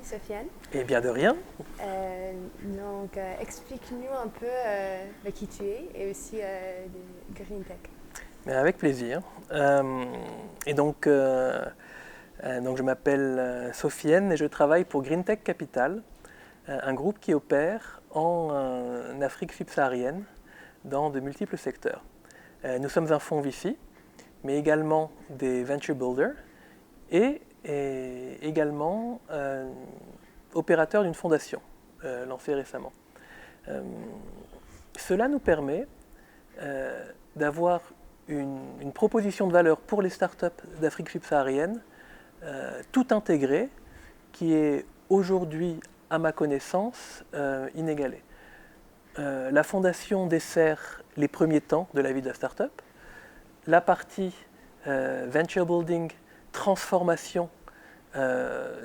Sofiane. Eh bien, de rien. Explique-nous un peu qui tu es et aussi de Green Tech. Mais avec plaisir. Euh, et donc, je m'appelle Sofiane et je travaille pour Green Tech Capital, un groupe qui opère en Afrique subsaharienne dans de multiples secteurs. Nous sommes un fonds VC, mais également des venture builders et également opérateur d'une fondation lancée récemment. Cela nous permet d'avoir une proposition de valeur pour les startups d'Afrique subsaharienne tout intégrée qui est aujourd'hui, à ma connaissance, inégalée. La fondation dessert les premiers temps de la vie de la startup. La partie venture building, transformation,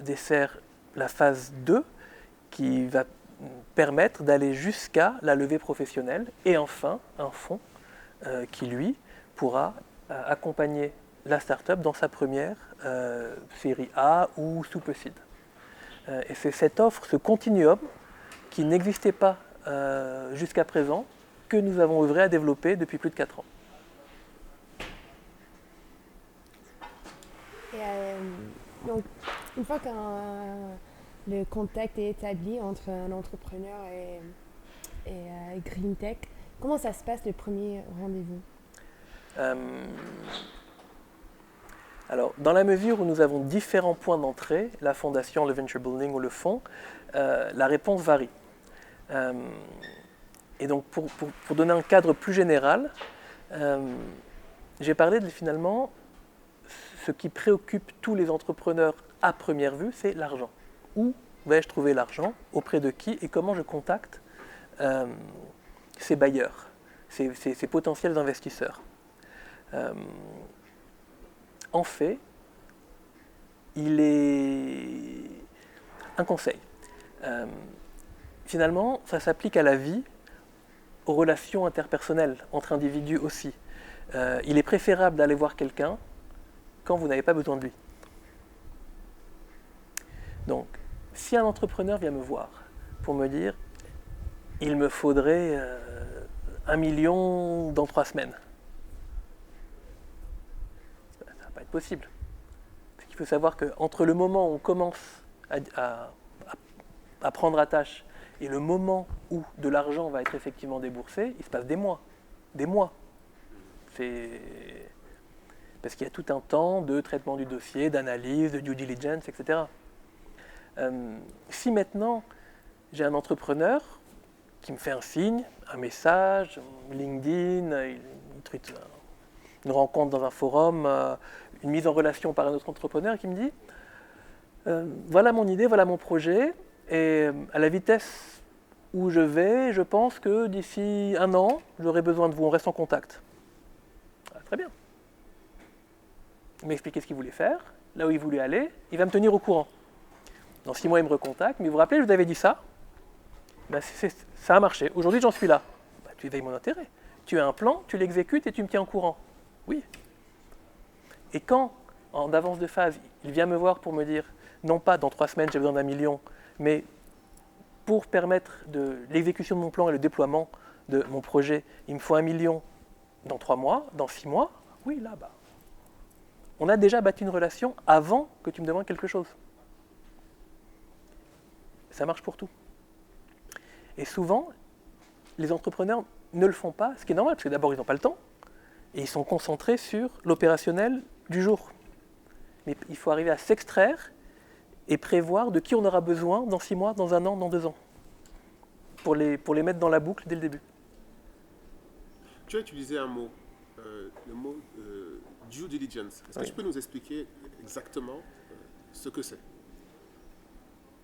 dessert la phase 2 qui va permettre d'aller jusqu'à la levée professionnelle et enfin un fonds qui, lui, pourra accompagner la startup dans sa première série A ou Super Seed. Et c'est cette offre, ce continuum qui n'existait pas jusqu'à présent, que nous avons œuvré à développer depuis plus de 4 ans. Donc, une fois que le contact est établi entre un entrepreneur et Green Tech, comment ça se passe le premier rendez-vous? Alors, dans la mesure où nous avons différents points d'entrée, la fondation, le venture building ou le fonds, la réponse varie. Et donc, pour donner un cadre plus général, j'ai parlé de finalement ce qui préoccupe tous les entrepreneurs à première vue, c'est l'argent. Où vais-je trouver l'argent? Auprès de qui? Et comment je contacte ces bailleurs, ces potentiels investisseurs? En fait, il est un conseil. Finalement, ça s'applique à la vie, aux relations interpersonnelles entre individus aussi. Il est préférable d'aller voir quelqu'un quand vous n'avez pas besoin de lui. Donc, si un entrepreneur vient me voir pour me dire « il me faudrait 1 million dans 3 semaines », ça ne va pas être possible. Parce qu'il faut savoir qu'entre le moment où on commence à prendre à tâche et le moment où de l'argent va être effectivement déboursé, il se passe des mois. Des mois. Parce qu'il y a tout un temps de traitement du dossier, d'analyse, de due diligence, etc. Si maintenant j'ai un entrepreneur qui me fait un signe, un message, LinkedIn, une rencontre dans un forum, une mise en relation par un autre entrepreneur qui me dit voilà mon idée, voilà mon projet, et à la vitesse où je vais, je pense que d'ici 1 an, j'aurai besoin de vous, on reste en contact. Ah, très bien. Il m'a expliqué ce qu'il voulait faire, là où il voulait aller, il va me tenir au courant. Dans 6 mois, il me recontacte, mais vous vous rappelez, je vous avais dit ça? Ben, ça a marché. Aujourd'hui, j'en suis là. Ben, tu éveilles mon intérêt. Tu as un plan, tu l'exécutes et tu me tiens au courant. Oui. Et quand, en avance de phase, il vient me voir pour me dire, non pas dans 3 semaines, j'ai besoin d'1 million, mais pour permettre l'exécution de mon plan et le déploiement de mon projet, il me faut 1 million dans 3 mois, dans 6 mois, oui, là, bah, on a déjà bâti une relation avant que tu me demandes quelque chose. Ça marche pour tout. Et souvent, les entrepreneurs ne le font pas, ce qui est normal, parce que d'abord, ils n'ont pas le temps, et ils sont concentrés sur l'opérationnel du jour. Mais il faut arriver à s'extraire et prévoir de qui on aura besoin dans 6 mois, dans 1 an, dans 2 ans, pour les mettre dans la boucle dès le début. Tu as utilisé un mot, le mot due diligence. Est-ce que tu peux nous expliquer exactement ce que c'est?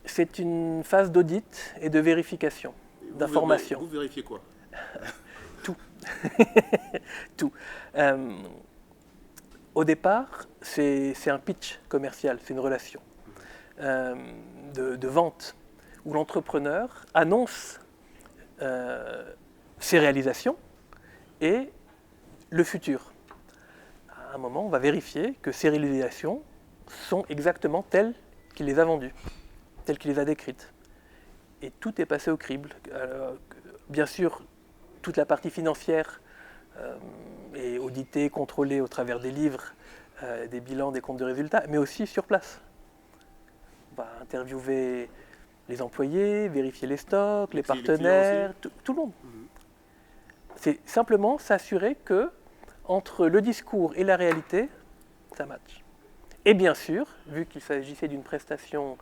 C'est une phase d'audit et de vérification, d'information. Vous vérifiez quoi? Tout. Tout. Au départ, c'est un pitch commercial, c'est une relation de vente où l'entrepreneur annonce ses réalisations et le futur. À un moment, on va vérifier que ces réalisations sont exactement telles qu'il les a vendues. telles qu'il les a décrites. Et tout est passé au crible. Bien sûr, toute la partie financière est auditée, contrôlée au travers des livres, des bilans, des comptes de résultats, mais aussi sur place. On va interviewer les employés, vérifier les stocks, les partenaires, tout le monde. C'est simplement s'assurer que entre le discours et la réalité, ça matche. Et bien sûr, vu qu'il s'agissait d'une prestation,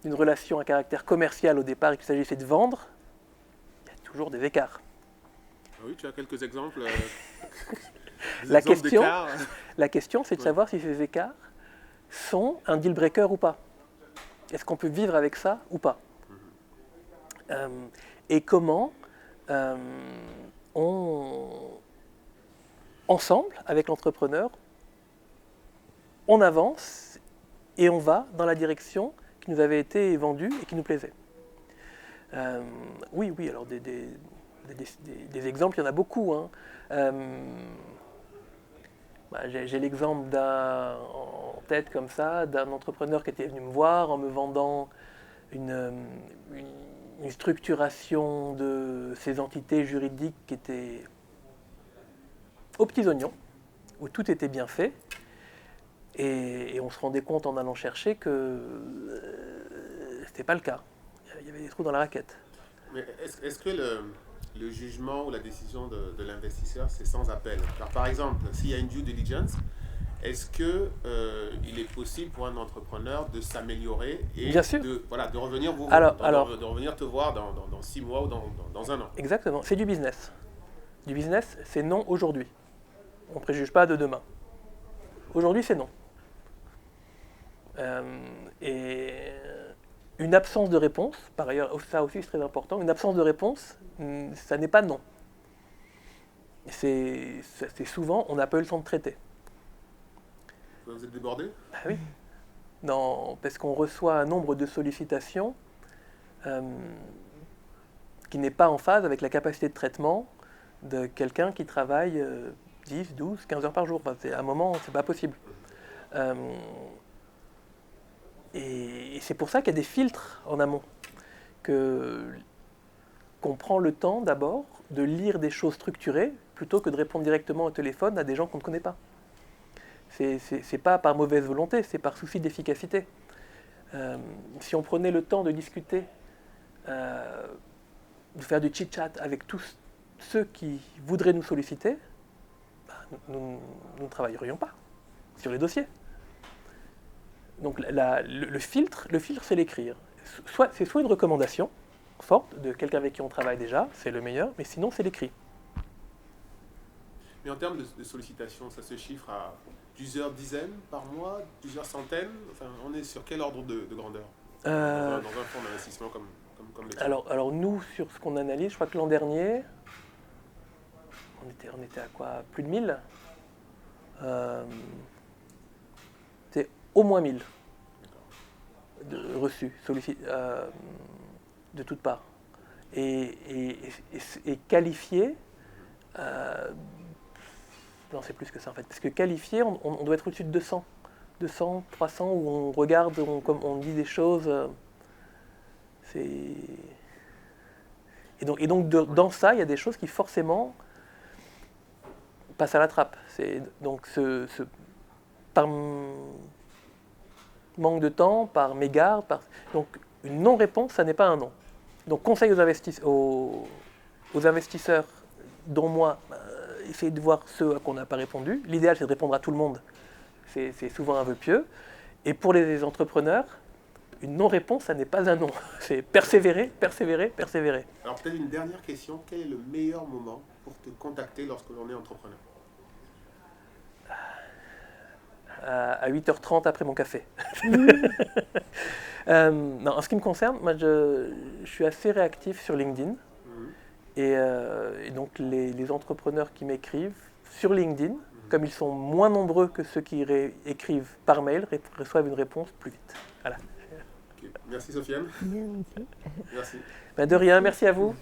d'une relation à caractère commercial au départ et qu'il s'agissait de vendre, il y a toujours des écarts. Oui, tu as quelques exemples. La question, c'est de savoir si ces écarts sont un deal breaker ou pas. Est-ce qu'on peut vivre avec ça ou pas? Et comment ensemble, avec l'entrepreneur, on avance et on va dans la direction qui nous avait été vendue et qui nous plaisait. Oui, alors des exemples, il y en a beaucoup. Hein. J'ai l'exemple en tête comme ça, d'un entrepreneur qui était venu me voir en me vendant une structuration de ces entités juridiques qui étaient aux petits oignons, où tout était bien fait. Et on se rendait compte en allant chercher que c'était pas le cas. Il y avait des trous dans la raquette. Mais est-ce que le jugement ou la décision de l'investisseur, c'est sans appel? Car par exemple, s'il y a une due diligence, est-ce qu'il est possible pour un entrepreneur de s'améliorer et de revenir de revenir te voir dans 6 mois ou dans 1 an? Exactement, c'est du business. Du business, c'est non aujourd'hui. On ne préjuge pas de demain. Aujourd'hui, c'est non. Et une absence de réponse, par ailleurs, ça aussi c'est très important, une absence de réponse, ça n'est pas non. C'est souvent, on n'a pas eu le temps de traiter. Vous êtes débordé? Oui. Parce qu'on reçoit un nombre de sollicitations qui n'est pas en phase avec la capacité de traitement de quelqu'un qui travaille 10, 12, 15 heures par jour. Enfin, à un moment, c'est pas possible. Et c'est pour ça qu'il y a des filtres en amont. Qu'on prend le temps d'abord de lire des choses structurées plutôt que de répondre directement au téléphone à des gens qu'on ne connaît pas. C'est pas par mauvaise volonté, c'est par souci d'efficacité. Si on prenait le temps de discuter, de faire du chit-chat avec tous ceux qui voudraient nous solliciter, nous ne travaillerions pas sur les dossiers. Donc le filtre, c'est l'écrire. C'est soit une recommandation forte de quelqu'un avec qui on travaille déjà, c'est le meilleur, mais sinon c'est l'écrit. Mais en termes de sollicitation, ça se chiffre à plusieurs dizaines par mois, plusieurs centaines? Enfin, on est sur quel ordre de grandeur dans un fonds d'investissement comme le tien? Alors nous, sur ce qu'on analyse, je crois que l'an dernier, on était à quoi? Plus de 1000 c'est au moins 1000 reçus, de toutes parts. Et qualifiés, non, c'est plus que ça en fait. Parce que qualifié, on doit être au-dessus de 200, 300, où on regarde, on dit des choses. Et donc dans ça, il y a des choses qui forcément passent à la trappe. Donc par manque de temps, par mégare, donc une non-réponse, ça n'est pas un non. Donc conseil aux investisseurs, dont moi, essayez de voir ceux à qui on n'a pas répondu. L'idéal, c'est de répondre à tout le monde. C'est souvent un vœu pieux. Et pour les entrepreneurs, une non-réponse, ça n'est pas un non. C'est persévérer, persévérer, persévérer. Alors peut-être une dernière question. Quel est le meilleur moment pour te contacter lorsque l'on est entrepreneur? À 8h30 après mon café. Non, en ce qui me concerne, moi, je suis assez réactif sur LinkedIn. Et donc les entrepreneurs qui m'écrivent sur LinkedIn, comme ils sont moins nombreux que ceux qui écrivent par mail, reçoivent une réponse plus vite. Voilà. Okay. Merci Sofiane. Bien, merci. Merci. De rien, merci à vous.